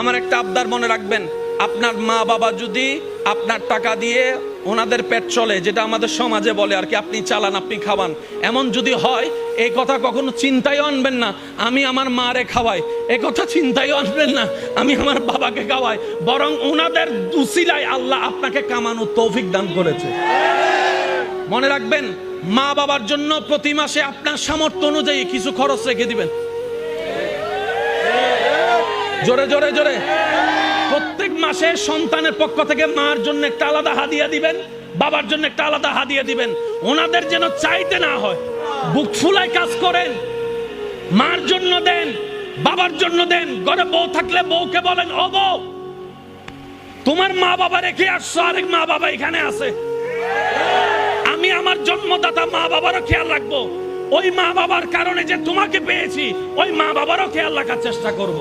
আমার একটা আবদার মনে রাখবেন, আপনার মা বাবা যদি আপনার টাকা দিয়ে ওনাদের পেট চলে, যেটা আমাদের সমাজে বলে আর কি, আপনি চালান আপনি খাওয়ান, এমন যদি হয় এই কথা কখনো চিন্তায় আনবেন না আমি আমার মারে খাওয়াই, এই কথা চিন্তায় আনবেন না আমি আমার বাবাকে খাওয়াই, বরং ওনাদের উসিলায় আল্লাহ আপনাকে কামানোর তৌফিক দান করেছে। মনে রাখবেন, মা বাবার জন্য প্রতি মাসে আপনার সামর্থ্য অনুযায়ী কিছু খরচ রেখে দিবেন। জোরে জোরে জোরে। প্রত্যেক মাসে সন্তানের পক্ষ থেকে মার জন্য একটা আলাদা হাদিয়া দিবেন, বাবার জন্য একটা আলাদা হাদিয়া দিবেন। ওনাদের যেন চাইতে না হয়, বুক ফুলায় কাজ করেন। মার জন্য দেন, বাবার জন্য দেন। ঘরে বউ থাকলে বউকে বলেন, ও বউ, তোমার মা বাবা রেখে আসছো, আরেক মা বাবা এখানে আছে, আমি আমার জন্মদাতা মা বাবারও খেয়াল রাখবো। ওই মা বাবার কারণে যে তোমাকে পেয়েছি, ওই মা বাবারও খেয়াল রাখার চেষ্টা করব।